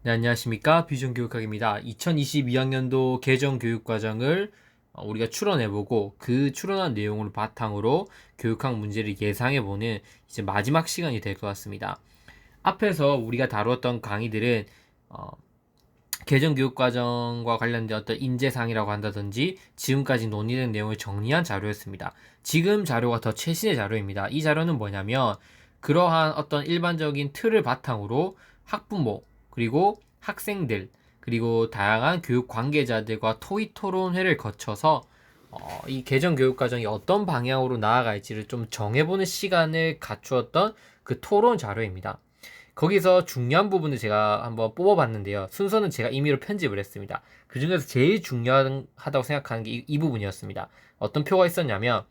네, 안녕하십니까. 비전교육학입니다. 2022학년도 개정교육과정을 우리가 추론해보고 그 추론한 내용을 바탕으로 교육학 문제를 예상해보는 이제 마지막 시간이 될 것 같습니다. 앞에서 우리가 다루었던 강의들은 어, 개정교육과정과 관련된 어떤 인재상이라고 한다든지 지금까지 논의된 내용을 정리한 자료였습니다. 지금 자료가 더 최신의 자료입니다. 이 자료는 뭐냐면 그러한 어떤 일반적인 틀을 바탕으로 학부모 그리고 학생들 그리고 다양한 교육 관계자들과 토의 토론회를 거쳐서 이 개정 교육 과정이 어떤 방향으로 나아갈지를 좀 정해보는 시간을 갖추었던 그 토론 자료입니다. 거기서 중요한 부분을 제가 한번 뽑아봤는데요. 순서는 제가 임의로 편집을 했습니다. 그 중에서 제일 중요하다고 생각하는 게 이 부분이었습니다. 어떤 표가 있었냐면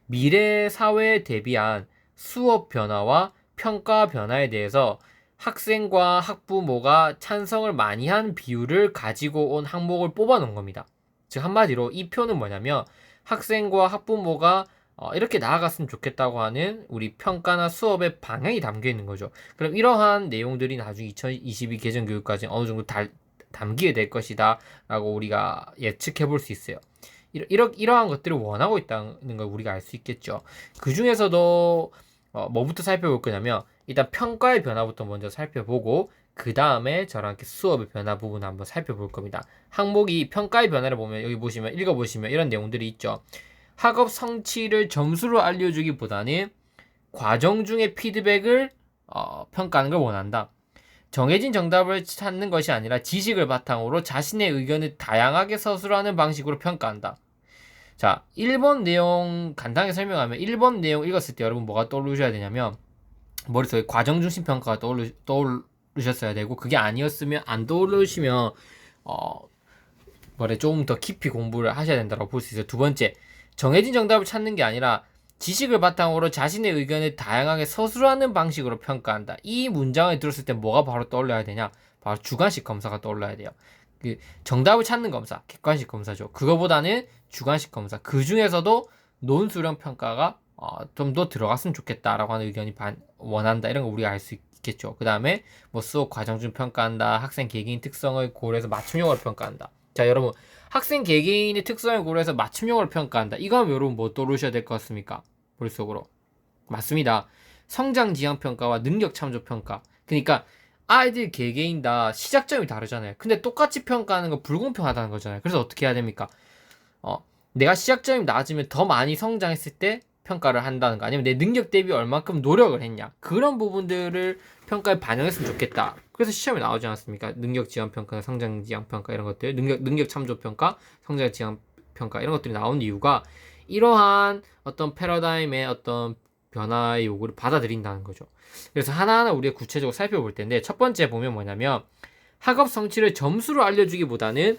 미래 사회에 대비한 수업 변화와 평가 변화에 대해서 학생과 학부모가 찬성을 많이 한 비율을 가지고 온 항목을 뽑아 놓은 겁니다. 즉 한마디로 이 표는 뭐냐면 학생과 학부모가 이렇게 나아갔으면 좋겠다고 하는 우리 평가나 수업의 방향이 담겨 있는 거죠. 그럼 이러한 내용들이 나중에 2022 개정 교육까지 어느 정도 담기게 될 것이다 라고 우리가 예측해 볼 수 있어요. 이러한 것들을 원하고 있다는 걸 우리가 알 수 있겠죠. 그 중에서도 뭐부터 살펴볼 거냐면 일단 평가의 변화부터 먼저 살펴보고 그 다음에 저랑 이렇게 수업의 변화 부분을 한번 살펴볼 겁니다. 항목이 평가의 변화를 보면 여기 보시면 읽어보시면 이런 내용들이 있죠. 학업 성취를 점수로 알려주기보다는 과정 중의 피드백을 평가하는 걸 원한다. 정해진 정답을 찾는 것이 아니라 지식을 바탕으로 자신의 의견을 다양하게 서술하는 방식으로 평가한다. 자, 1번 내용 간단하게 설명하면 1번 내용 읽었을 때 여러분 뭐가 떠오르셔야 되냐면 머릿속에 과정 중심 평가가 떠오르셨어야 되고 그게 아니었으면 안 떠오르시면 어, 조금 더 깊이 공부를 하셔야 된다고 볼 수 있어요. 두 번째, 정해진 정답을 찾는 게 아니라 지식을 바탕으로 자신의 의견을 다양하게 서술하는 방식으로 평가한다. 이 문장을 들었을 때 뭐가 바로 떠올라야 되냐? 바로 주관식 검사가 떠올라야 돼요. 그 정답을 찾는 검사, 객관식 검사죠. 그거보다는 주관식 검사. 그 중에서도 논술형 평가가 좀 더 들어갔으면 좋겠다라고 하는 의견이 원한다. 이런 거 우리가 알 수 있겠죠. 그 다음에 뭐 수업 과정 중 평가한다. 학생 개개인 특성을 고려해서 맞춤형으로 평가한다. 자, 여러분, 학생 개개인의 특성을 고려해서 맞춤형으로 평가한다. 이거 하면 여러분 뭐 떠오르셔야 될 것 같습니까? 머릿속으로. 맞습니다. 성장 지향 평가와 능력 참조 평가. 그러니까 아이들 개개인 다 시작점이 다르잖아요. 근데 똑같이 평가하는 거 불공평하다는 거잖아요. 그래서 어떻게 해야 됩니까? 내가 시작점이 낮으면 더 많이 성장했을 때 평가를 한다는 거 아니면 내 능력 대비 얼만큼 노력을 했냐 그런 부분들을 평가에 반영했으면 좋겠다. 그래서 시험에 나오지 않았습니까? 능력 지향 평가, 성장 지향 평가 이런 것들, 능력 참조 평가, 성장 지향 평가 이런 것들이 나온 이유가 이러한 어떤 패러다임의 어떤 변화의 요구를 받아들인다는 거죠. 그래서 하나하나 우리가 구체적으로 살펴볼 텐데 첫 번째 보면 뭐냐면 학업 성취를 점수로 알려주기보다는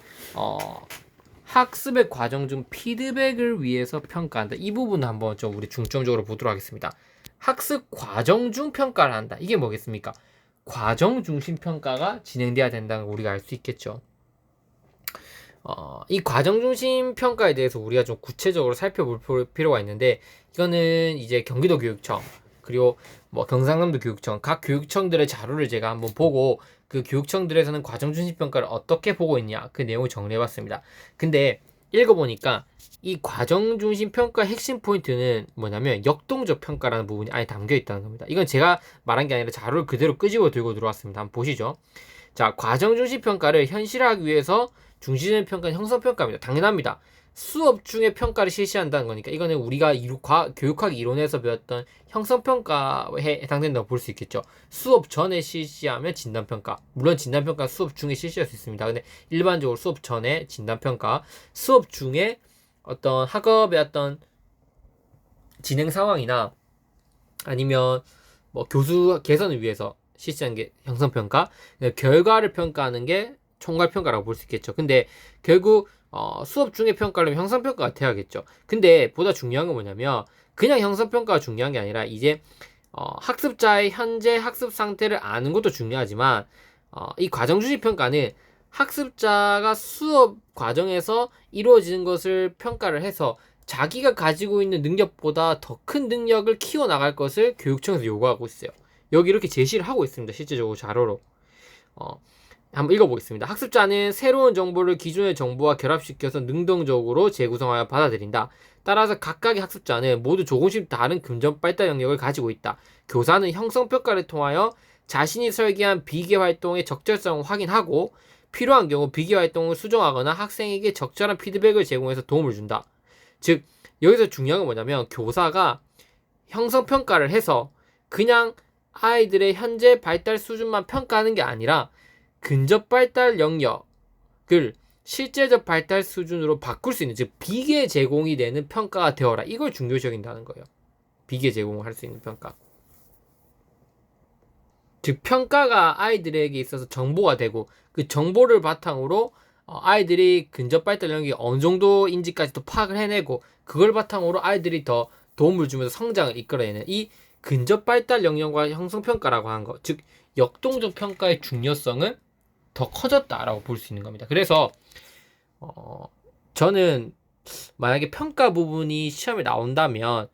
학습의 과정 중 피드백을 위해서 평가한다. 이 부분 한번 좀 우리 중점적으로 보도록 하겠습니다. 학습 과정 중 평가를 한다. 이게 뭐겠습니까? 과정 중심 평가가 진행돼야 된다는 걸 우리가 알 수 있겠죠. 이 과정 중심 평가에 대해서 우리가 좀 구체적으로 살펴볼 필요가 있는데 이거는 이제 경기도 교육청 그리고 뭐 경상남도 교육청 각 교육청들의 자료를 제가 한번 보고 그 교육청들에서는 과정 중심 평가를 어떻게 보고 있냐 그 내용을 정리해봤습니다. 근데 읽어보니까 이 과정 중심 평가의 핵심 포인트는 뭐냐면 역동적 평가라는 부분이 아예 담겨 있다는 겁니다. 이건 제가 말한 게 아니라 자료를 그대로 끄집어 들고 들어왔습니다. 한번 보시죠. 자, 과정 중심 평가를 현실화하기 위해서 중시적인 평가는 형성평가입니다. 당연합니다. 수업 중에 평가를 실시한다는 거니까 이거는 우리가 교육학 이론에서 배웠던 형성평가에 해당된다고 볼 수 있겠죠. 수업 전에 실시하면 진단평가. 물론 진단평가 수업 중에 실시할 수 있습니다. 근데 일반적으로 수업 전에 진단평가, 수업 중에 어떤 학업의 어떤 진행 상황이나 아니면 뭐 교수 개선을 위해서 실시한 게 형성평가, 결과를 평가하는 게 총괄평가라고 볼 수 있겠죠. 근데 결국 수업 중에 평가를 형성평가가 돼야겠죠. 근데 보다 중요한 건 뭐냐면 그냥 형성평가가 중요한 게 아니라 이제 학습자의 현재 학습 상태를 아는 것도 중요하지만 이 과정주의 평가는 학습자가 수업 과정에서 이루어지는 것을 평가를 해서 자기가 가지고 있는 능력보다 더 큰 능력을 키워나갈 것을 교육청에서 요구하고 있어요. 여기 이렇게 제시를 하고 있습니다. 실제적으로 자료로. 한번 읽어보겠습니다. 학습자는 새로운 정보를 기존의 정보와 결합시켜서 능동적으로 재구성하여 받아들인다. 따라서 각각의 학습자는 모두 조금씩 다른 금전 발달 영역을 가지고 있다. 교사는 형성평가를 통하여 자신이 설계한 비교 활동의 적절성을 확인하고 필요한 경우 비교 활동을 수정하거나 학생에게 적절한 피드백을 제공해서 도움을 준다. 즉 여기서 중요한 건 뭐냐면 교사가 형성평가를 해서 그냥 아이들의 현재 발달 수준만 평가하는 게 아니라 근접 발달 영역을 실제적 발달 수준으로 바꿀 수 있는, 즉 비계 제공이 되는 평가가 되어라. 이걸 중요시 여긴다는 거예요. 비계 제공을 할 수 있는 평가. 즉 평가가 아이들에게 있어서 정보가 되고 그 정보를 바탕으로 아이들이 근접 발달 영역이 어느 정도인지까지도 파악을 해내고 그걸 바탕으로 아이들이 더 도움을 주면서 성장을 이끌어내는 이 근접 발달 영역과 형성평가라고 하는 것, 즉 역동적 평가의 중요성은 더 커졌다라고 볼 수 있는 겁니다. 그래서 저는 만약에 평가 부분이 시험에 나온다면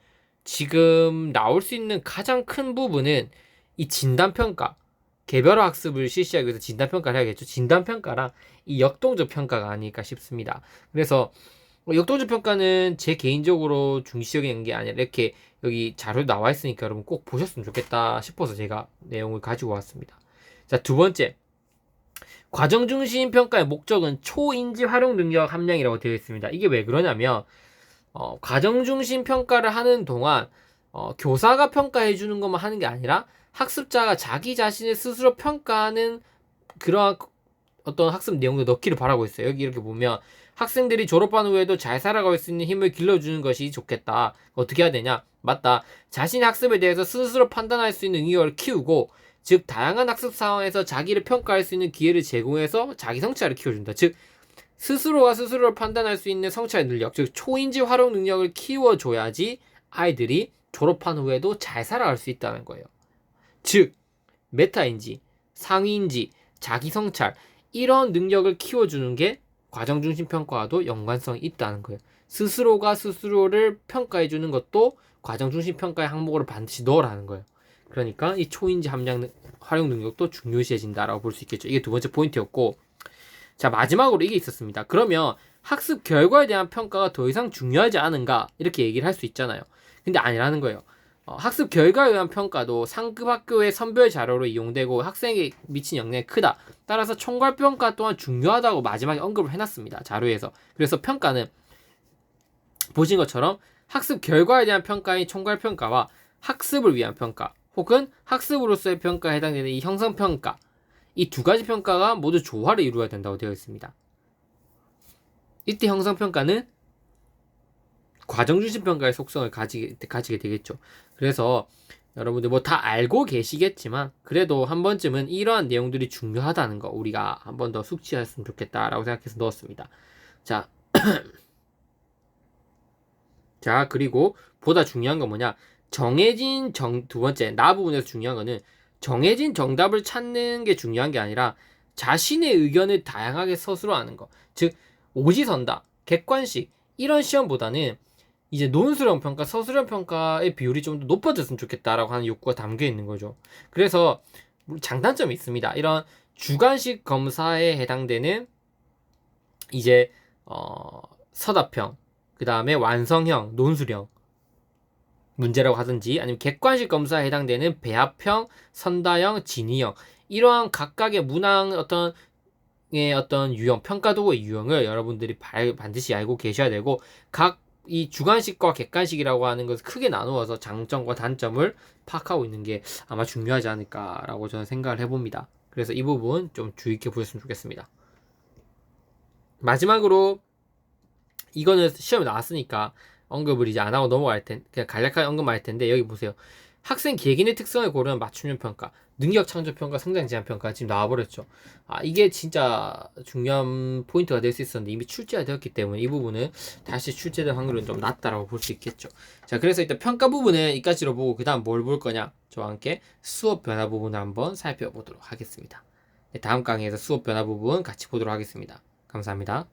지금 나올 수 있는 가장 큰 부분은 이 진단평가, 개별화 학습을 실시하기 위해서 진단평가를 해야겠죠. 진단평가랑 이 역동적 평가가 아닐까 싶습니다. 그래서 역동적 평가는 제 개인적으로 중시적인 게 아니라 이렇게 여기 자료 나와 있으니까 여러분 꼭 보셨으면 좋겠다 싶어서 제가 내용을 가지고 왔습니다. 자, 두 번째. 과정 중심 평가의 목적은 초인지 활용 능력 함량이라고 되어 있습니다. 이게 왜 그러냐면 과정 중심 평가를 하는 동안 교사가 평가해 주는 것만 하는 게 아니라 학습자가 자기 자신을 스스로 평가하는 그러한 어떤 학습 내용도 넣기를 바라고 있어요. 여기 이렇게 보면 학생들이 졸업한 후에도 잘 살아갈 수 있는 힘을 길러주는 것이 좋겠다. 어떻게 해야 되냐? 맞다. 자신의 학습에 대해서 스스로 판단할 수 있는 능력을 키우고, 즉 다양한 학습 상황에서 자기를 평가할 수 있는 기회를 제공해서 자기 성찰을 키워준다. 즉 스스로가 스스로를 판단할 수 있는 성찰 능력, 즉 초인지 활용 능력을 키워줘야지 아이들이 졸업한 후에도 잘 살아갈 수 있다는 거예요. 즉 메타인지, 상위인지, 자기 성찰 이런 능력을 키워주는 게 과정중심 평가와도 연관성이 있다는 거예요. 스스로가 스스로를 평가해주는 것도 과정중심 평가의 항목으로 반드시 넣으라는 거예요. 그러니까 이 초인지 활용 능력도 중요시해진다라고 볼 수 있겠죠. 이게 두 번째 포인트였고, 자 마지막으로 이게 있었습니다. 그러면 학습 결과에 대한 평가가 더 이상 중요하지 않은가 이렇게 얘기를 할 수 있잖아요. 근데 아니라는 거예요. 학습 결과에 대한 평가도 상급 학교의 선별 자료로 이용되고 학생에게 미친 영향이 크다. 따라서 총괄평가 또한 중요하다고 마지막에 언급을 해놨습니다. 자료에서. 그래서 평가는 보신 것처럼 학습 결과에 대한 평가인 총괄평가와 학습을 위한 평가 혹은 학습으로서의 평가에 해당되는 이 형성평가, 이 두 가지 평가가 모두 조화를 이루어야 된다고 되어 있습니다. 이때 형성평가는 과정중심 평가의 속성을 가지게 되겠죠. 그래서 여러분들 뭐 다 알고 계시겠지만 그래도 한 번쯤은 이러한 내용들이 중요하다는 거 우리가 한 번 더 숙지했으면 좋겠다라고 생각해서 넣었습니다. 자, 자 그리고 보다 중요한 건 뭐냐? 두 번째 나 부분에서 중요한 거는 정해진 정답을 찾는 게 중요한 게 아니라 자신의 의견을 다양하게 서술어하는 거. 즉 오지선다, 객관식 이런 시험보다는 이제 논술형 평가, 서술형 평가의 비율이 좀 더 높아졌으면 좋겠다라고 하는 욕구가 담겨 있는 거죠. 그래서 장단점이 있습니다. 이런 주관식 검사에 해당되는 이제 서답형, 그 다음에 완성형, 논술형 문제라고 하든지 아니면 객관식 검사에 해당되는 배합형, 선다형, 진위형 이러한 각각의 문항 어떤 유형, 평가 도구의 유형을 여러분들이 반드시 알고 계셔야 되고 각 이 주관식과 객관식이라고 하는 것을 크게 나누어서 장점과 단점을 파악하고 있는 게 아마 중요하지 않을까라고 저는 생각을 해봅니다. 그래서 이 부분 좀 주의 깊게 보셨으면 좋겠습니다. 마지막으로 이거는 시험에 나왔으니까 언급을 이제 안 하고 넘어갈 텐데 그냥 간략하게 언급만 할 텐데 여기 보세요. 학생 개개인의 특성을 고려한 맞춤형 평가, 능력 창조 평가, 성장 제한 평가 지금 나와버렸죠. 이게 진짜 중요한 포인트가 될 수 있었는데 이미 출제가 되었기 때문에 이 부분은 다시 출제될 확률은 좀 낮다라고 볼 수 있겠죠. 자, 그래서 일단 평가 부분은 이까지로 보고 그 다음 뭘 볼 거냐? 저와 함께 수업 변화 부분을 한번 살펴보도록 하겠습니다. 다음 강의에서 수업 변화 부분 같이 보도록 하겠습니다. 감사합니다.